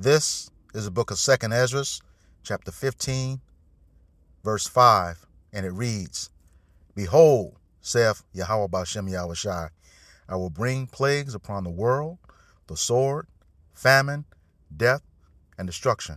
This is the book of 2nd Ezra, chapter 15, verse 5, and it reads, Behold, saith Yahweh Ba'ashem Yahushai, I will bring plagues upon the world, the sword, famine, death, and destruction.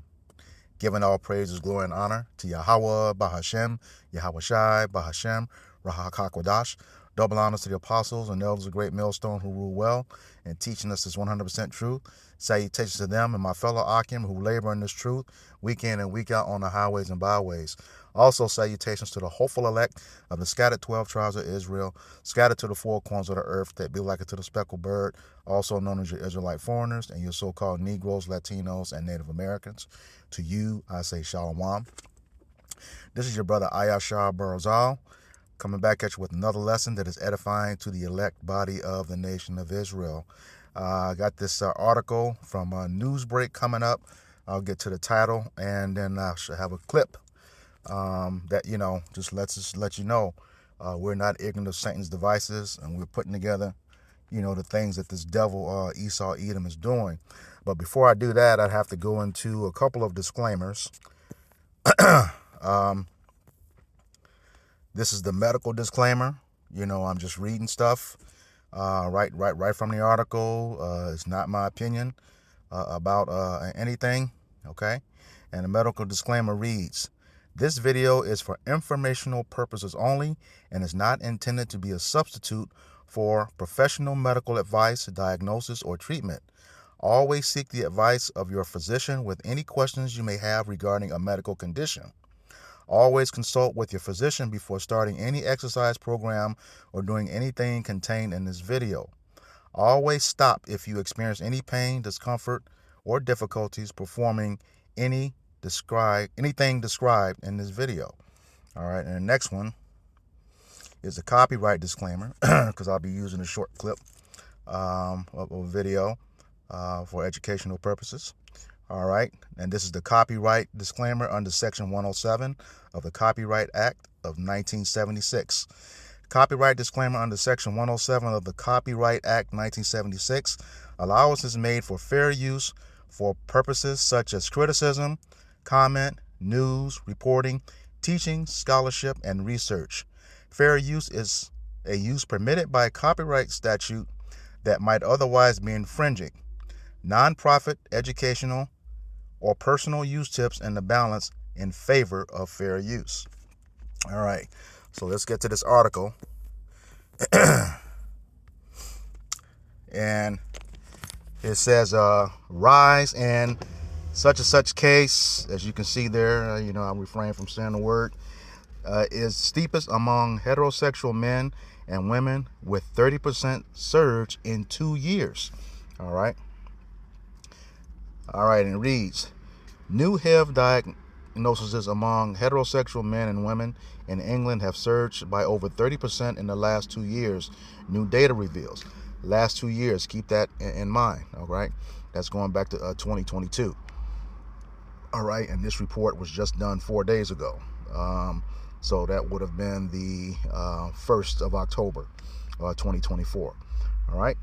Giving all praises, glory, and honor to Yahweh Ba'ashem Yahushai Ba'ashem Rahakakwadash. Double honors to the apostles and elders of great millstone who rule well and teaching us this 100% truth. Salutations to them and my fellow Akim who labor in this truth week in and week out on the highways and byways. Also salutations to the hopeful elect of the scattered 12 tribes of Israel, scattered to the four corners of the earth that be like it to the speckled bird, also known as your Israelite foreigners and your so-called Negroes, Latinos, and Native Americans. To you, I say Shalom. This is your brother Ayashar Barazal, coming back at you with another lesson that is edifying to the elect body of the nation of Israel. I got this article from Newsbreak coming up. I'll get to the title, and then I should have a clip that, just lets us let you know we're not ignorant of Satan's devices, and we're putting together, the things that this devil Esau Edom is doing. But before I do that, I'd have to go into a couple of disclaimers. This is the medical disclaimer. I'm just reading stuff right from the article. It's not my opinion about anything, okay? And the medical disclaimer reads, this video is for informational purposes only and is not intended to be a substitute for professional medical advice, diagnosis, or treatment. Always seek the advice of your physician with any questions you may have regarding a medical condition. Always consult with your physician before starting any exercise program or doing anything contained in this video. Always stop if you experience any pain, discomfort, or difficulties performing anything described in this video. All right, and the next one is a copyright disclaimer, because I'll be using a short clip of a video for educational purposes. All right, and this is the copyright disclaimer under Section 107 of the Copyright Act of 1976. Copyright disclaimer under Section 107 of the Copyright Act 1976. Allowance is made for fair use for purposes such as criticism, comment, news, reporting, teaching, scholarship, and research. Fair use is a use permitted by copyright statute that might otherwise be infringing. Non-profit, educational, or personal use tips and the balance in favor of fair use. All right, so let's get to this article. And it says, rise in such and such case, as you can see there, I refrain from saying the word, is steepest among heterosexual men and women with 30% surge in 2 years. All right, and it reads, new HIV diagnoses among heterosexual men and women in England have surged by over 30% in the last 2 years, new data reveals. Last 2 years, keep that in mind, all right? That's going back to 2022. All right, and this report was just done 4 days ago. So that would have been the 1st of October, 2024, all right?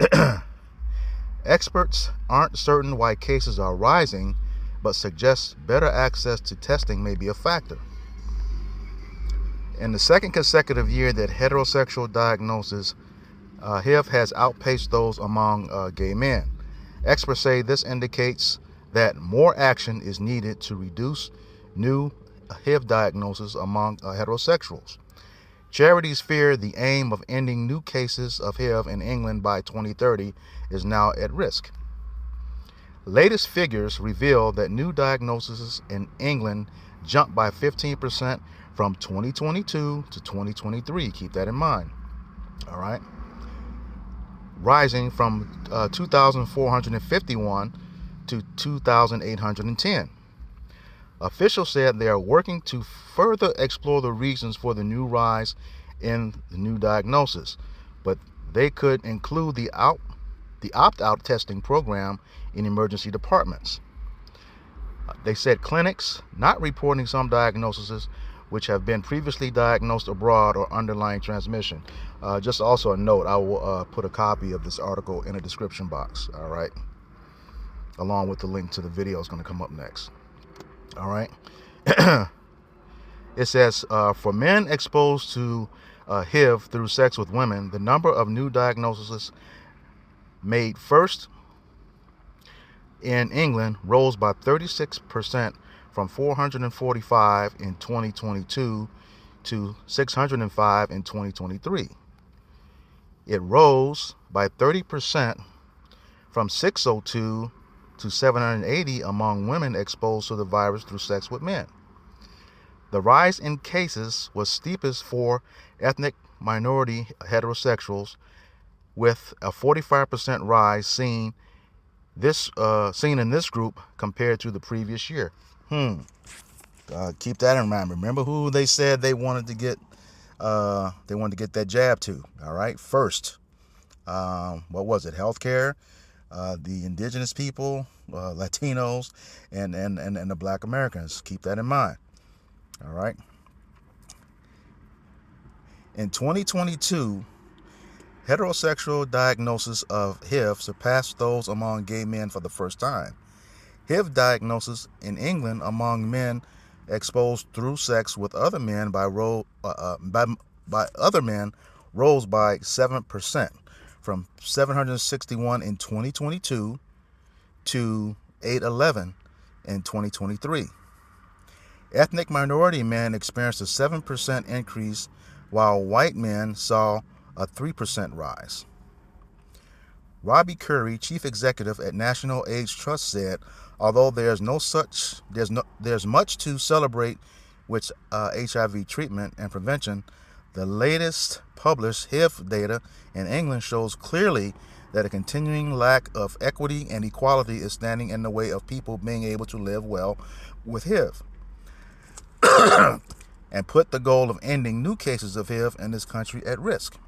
Experts aren't certain why cases are rising, but suggest better access to testing may be a factor. In the second consecutive year that heterosexual diagnosis, HIV has outpaced those among gay men. Experts say this indicates that more action is needed to reduce new HIV diagnoses among heterosexuals. Charities fear the aim of ending new cases of HIV in England by 2030 is now at risk. Latest figures reveal that new diagnoses in England jumped by 15% from 2022 to 2023. Keep that in mind. All right. Rising from 2,451 to 2,810. Officials said they are working to further explore the reasons for the new rise in the new diagnosis, but they could include the opt-out testing program in emergency departments. They said clinics not reporting some diagnoses which have been previously diagnosed abroad or underlying transmission. Just also a note, I will put a copy of this article in the description box. All right. along with the link to the video is going to come up next. All right. It says, for men exposed to HIV through sex with women, the number of new diagnoses made first in England rose by 36% from 445 in 2022 to 605 in 2023. It rose by 30% from 602 to 780 among women exposed to the virus through sex with men. The rise in cases was steepest for ethnic minority heterosexuals, with a 45% rise seen in this group compared to the previous year. Keep that in mind. Remember who they said they wanted to get that jab to. All right. First, what was it? Healthcare, the indigenous people, Latinos, and the Black Americans. Keep that in mind. All right. In 2022, heterosexual diagnosis of HIV surpassed those among gay men for the first time. HIV diagnosis in England among men exposed through sex with other men by other men rose by 7%, from 761 in 2022 to 811 in 2023. Ethnic minority men experienced a 7% increase, while white men saw a 3% rise. Robbie Curry, chief executive at National AIDS Trust, said, although there's much to celebrate with HIV treatment and prevention, the latest published HIV data in England shows clearly that a continuing lack of equity and equality is standing in the way of people being able to live well with HIV, and put the goal of ending new cases of HIV in this country at risk.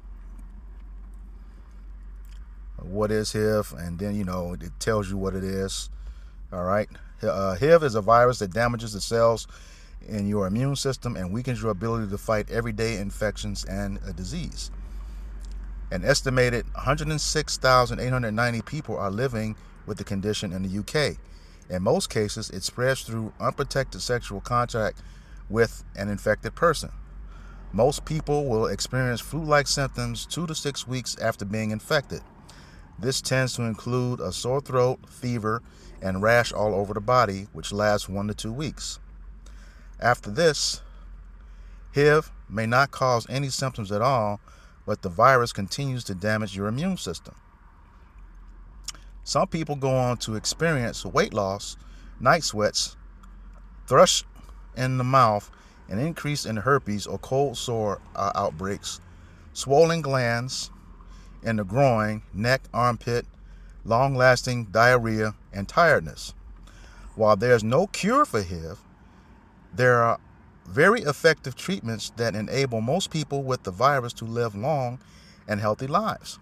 What is HIV? And then, it tells you what it is. All right. HIV is a virus that damages the cells in your immune system and weakens your ability to fight everyday infections and a disease. An estimated 106,890 people are living with the condition in the UK. In most cases, it spreads through unprotected sexual contact with an infected person. Most people will experience flu-like symptoms 2 to 6 weeks after being infected. This tends to include a sore throat, fever, and rash all over the body, which lasts 1 to 2 weeks. After this, HIV may not cause any symptoms at all, but the virus continues to damage your immune system. Some people go on to experience weight loss, night sweats, thrush in the mouth, an increase in herpes or cold sore outbreaks, swollen glands in the groin, neck, armpit, long-lasting diarrhea, and tiredness. While there's no cure for HIV, there are very effective treatments that enable most people with the virus to live long and healthy lives.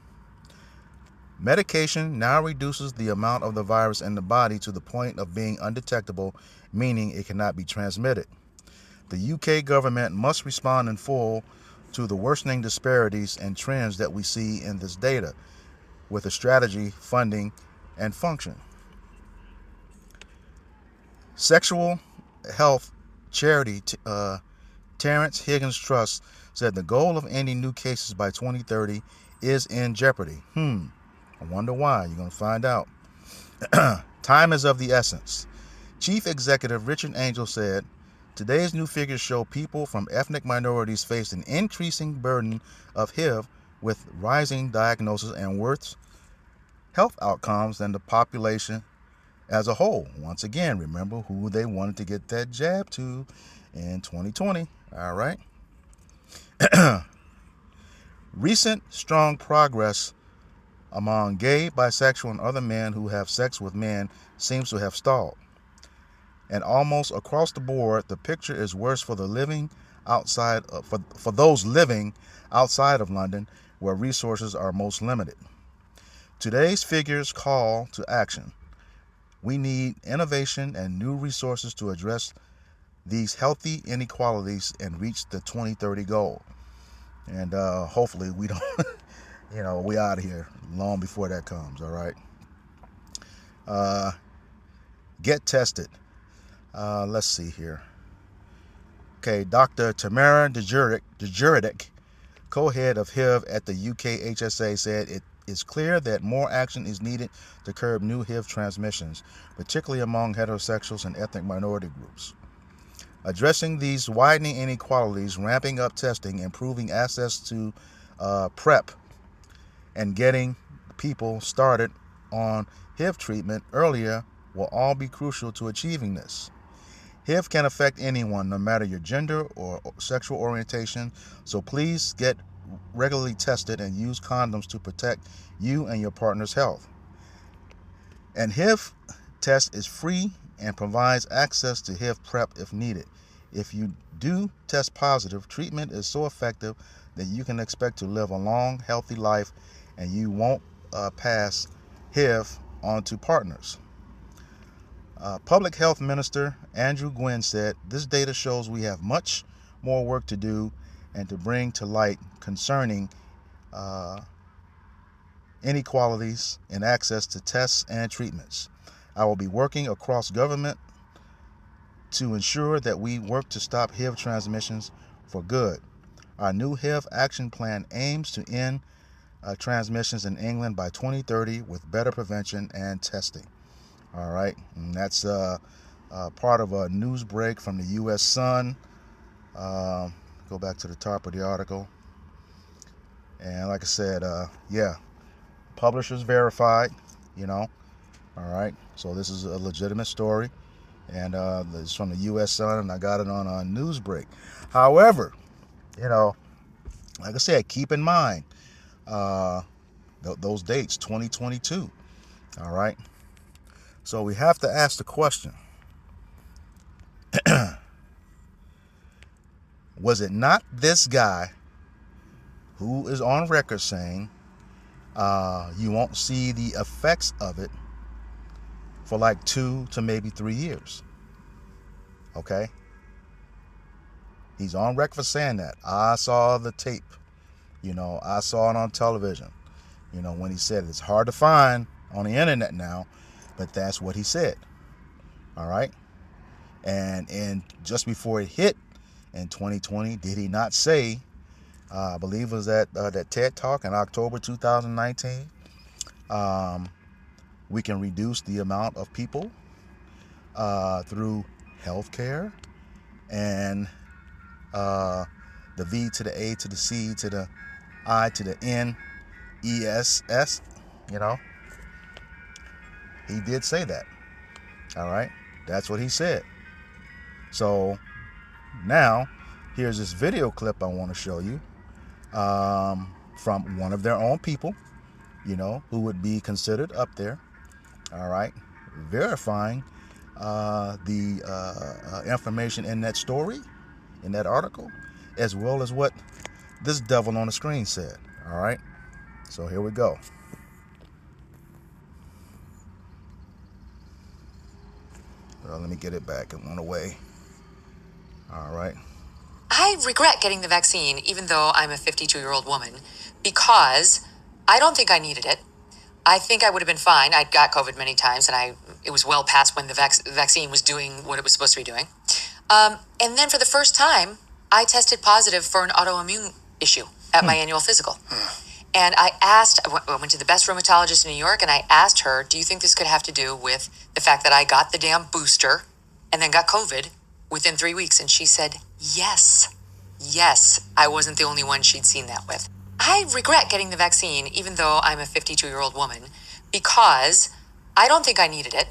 Medication now reduces the amount of the virus in the body to the point of being undetectable, meaning it cannot be transmitted. The UK government must respond in full to the worsening disparities and trends that we see in this data, with a strategy, funding, and function. Sexual health charity Terrence Higgins Trust said the goal of ending new cases by 2030 is in jeopardy. I wonder why. You're going to find out. Time is of the essence. Chief Executive Richard Angel said, today's new figures show people from ethnic minorities face an increasing burden of HIV with rising diagnosis and worse health outcomes than the population as a whole. Once again, remember who they wanted to get that jab to in 2020. All right. Recent strong progress among gay, bisexual, and other men who have sex with men seems to have stalled. And almost across the board, the picture is worse for the living outside for those living outside of London, where resources are most limited. Today's figures call to action. We need innovation and new resources to address these healthy inequalities and reach the 2030 goal. And hopefully we don't, we out of here long before that comes. All right. Get tested. Let's see here. Okay, Dr. Tamara Djuric, co-head of HIV at the UK HSA, said it is clear that more action is needed to curb new HIV transmissions, particularly among heterosexuals and ethnic minority groups. Addressing these widening inequalities, ramping up testing, improving access to PrEP, and getting people started on HIV treatment earlier will all be crucial to achieving this. HIV can affect anyone, no matter your gender or sexual orientation, so please get regularly tested and use condoms to protect you and your partner's health. An HIV test is free and provides access to HIV PrEP if needed. If you do test positive, treatment is so effective that you can expect to live a long, healthy life, and you won't pass HIV on to partners. Public Health Minister Andrew Gwynn said, "This data shows we have much more work to do and to bring to light concerning inequalities in access to tests and treatments. I will be working across government to ensure that we work to stop HIV transmissions for good. Our new HIV action plan aims to end transmissions in England by 2030 with better prevention and testing." All right, and that's part of a news break from the U.S. Sun. Go back to the top of the article. And like I said, yeah, publishers verified, all right. So this is a legitimate story, and it's from the U.S. Sun, and I got it on a news break. However, like I said, keep in mind those dates, 2022, all right. So we have to ask the question, was it not this guy who is on record saying you won't see the effects of it for like 2 to maybe 3 years? Okay? He's on record for saying that. I saw the tape. I saw it on television. When he said it. It's hard to find on the internet now, but that's what he said. All right? And just before it hit in 2020, did he not say, I believe it was at that TED Talk in October 2019, we can reduce the amount of people through healthcare and the V to the A to the C to the I to the N, ESS, He did say that. All right? That's what he said. So now, here's this video clip I want to show you from one of their own people, who would be considered up there, all right, verifying the information in that story, in that article, as well as what this devil on the screen said, all right? So here we go. Let me get it back. It went away. All right. I regret getting the vaccine, even though I'm a 52-year-old woman, because I don't think I needed it. I think I would have been fine. I'd got COVID many times, and it was well past when the vaccine was doing what it was supposed to be doing. And then for the first time, I tested positive for an autoimmune issue at my annual physical. And I went to the best rheumatologist in New York, and I asked her, do you think this could have to do with the fact that I got the damn booster and then got COVID within 3 weeks? And she said, yes, I wasn't the only one she'd seen that with. I regret getting the vaccine, even though I'm a 52-year-old woman, because I don't think I needed it.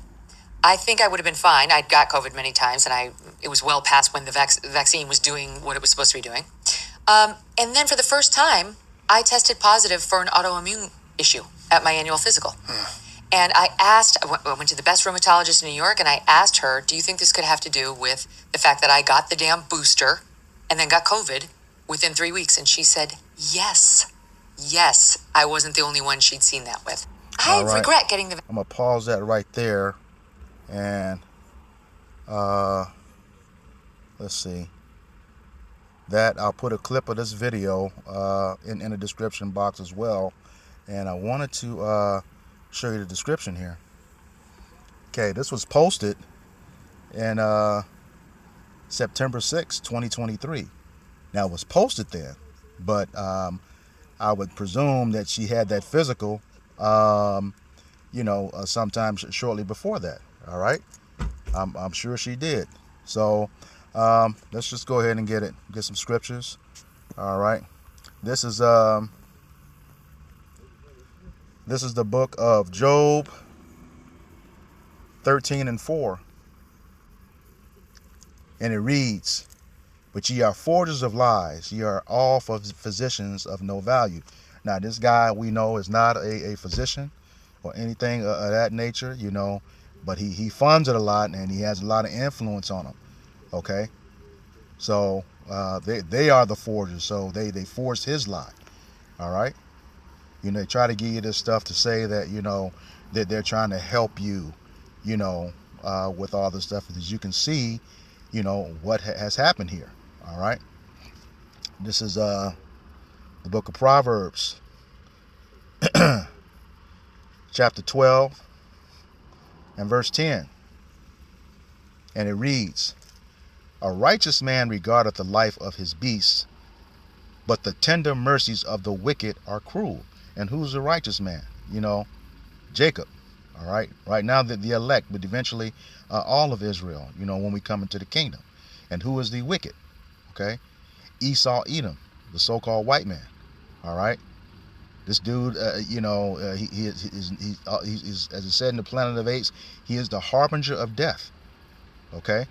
I think I would have been fine. I'd got COVID many times, and it was well past when the vaccine was doing what it was supposed to be doing. And then for the first time, I tested positive for an autoimmune issue at my annual physical. And I went to the best rheumatologist in New York, and I asked her, do you think this could have to do with the fact that I got the damn booster and then got COVID within 3 weeks? And she said, yes, I wasn't the only one she'd seen that with. I regret getting the... I'm going to pause that right there. And let's see. I'll put a clip of this video in the description box as well. And I wanted to show you the description here. Okay, this was posted in September 6, 2023. Now, it was posted then, but I would presume that she had that physical, sometime shortly before that. All right, I'm sure she did. So let's just go ahead and get some scriptures. All right, this is the book of Job 13:4, and it reads, "But ye are forgers of lies, ye are all physicians of no value." Now, this guy we know is not a physician or anything of that nature, but he funds it a lot, and he has a lot of influence on him. Okay, so they are the forgers, so they forged his lie. All right, they try to give you this stuff to say that that they're trying to help you, with all this stuff. As you can see, what has happened here. All right, this is the book of Proverbs, chapter 12 and verse 10, and it reads, "A righteous man regardeth the life of his beasts, but the tender mercies of the wicked are cruel." And who's the righteous man? Jacob. All right. Right now, the elect, but eventually all of Israel, when we come into the kingdom. And who is the wicked? Okay. Esau, Edom, the so-called white man. All right. This dude, he's as it said in the Planet of Apes, he is the harbinger of death. Okay.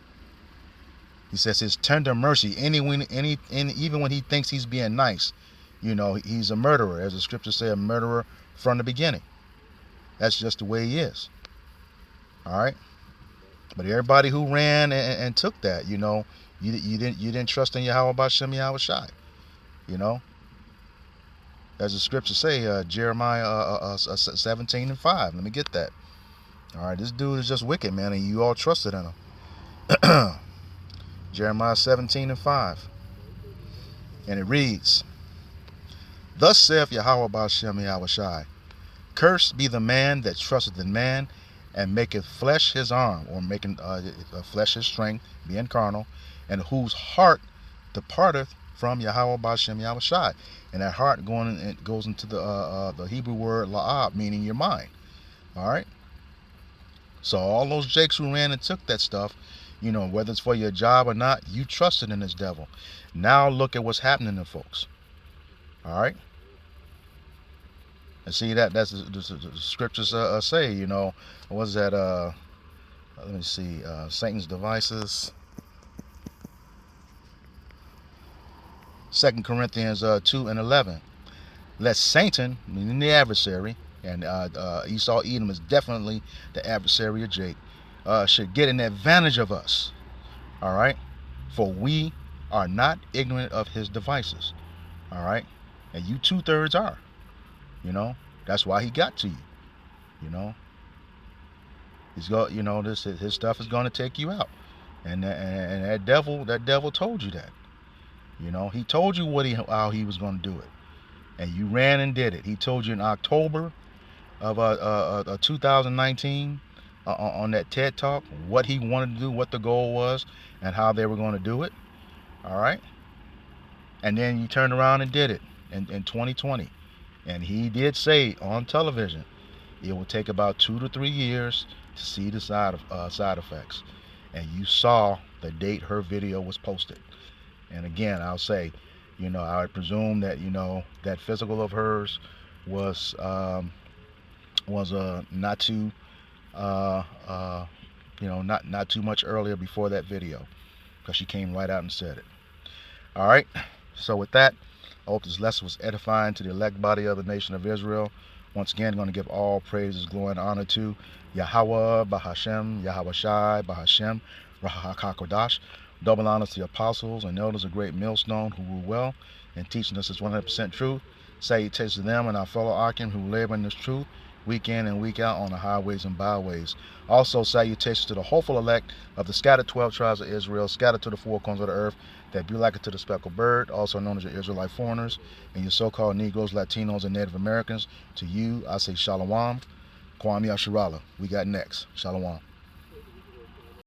He says his tender mercy, even when he thinks he's being nice, he's a murderer, as the scriptures say, a murderer from the beginning. That's just the way he is. All right. But everybody who ran and took that, you didn't trust in Yahweh Bashem Yahweh Shai. As the scriptures say, Jeremiah 17:5. Let me get that. All right, this dude is just wicked, man, and you all trusted in him. Jeremiah 17:5, and it reads, "Thus saith Yahweh Bashem Yahweh Shai, Cursed be the man that trusteth in man, and maketh flesh his arm," or making flesh his strength, being carnal, "and whose heart departeth from Yahweh Bashem Yahweh Shai." And that heart goes into the Hebrew word la'ab, meaning your mind. All right. So all those jakes who ran and took that stuff, whether it's for your job or not, you trusted in this devil. Now look at what's happening to folks. All right. And see that's the scriptures say. What is that? Let me see. Satan's devices. 2 Corinthians 2:11. "Let Satan," meaning the adversary, and Esau, Edom is definitely the adversary of Jake, should get an advantage of us. All right, for we are not ignorant of his devices. All right, and you 2/3 are. That's why he got to you. He's got, his stuff is going to take you out, and that devil told you that. He told you how he was going to do it, and you ran and did it. He told you in October of 2019 on that TED Talk what he wanted to do, what the goal was, and how they were going to do it. All right, and then you turned around and did it in 2020, and he did say on television it will take about 2 to 3 years to see the side effects, and you saw the date her video was posted. And again, I'll say, I would presume that that physical of hers was not too not too much earlier before that video, because she came right out and said it. All right. So with that, I hope this lesson was edifying to the elect body of the nation of Israel. Once again, I'm going to give all praises, glory, and honor to Yahweh Bahashem, Yahweh Shai Bahashem, Rahakakodash. Double honors to the apostles and elders of great millstone who rule well and teaching us this 100% truth. Salutations to them and our fellow Akim who labor in this truth week in and week out on the highways and byways. Also salutations to the hopeful elect of the scattered 12 tribes of Israel, scattered to the four corners of the earth, that be like it to the speckled bird, also known as your Israelite foreigners, and your so-called Negroes, Latinos, and Native Americans. To you, I say Shalom, Kwame Asherala. We got next. Shalom.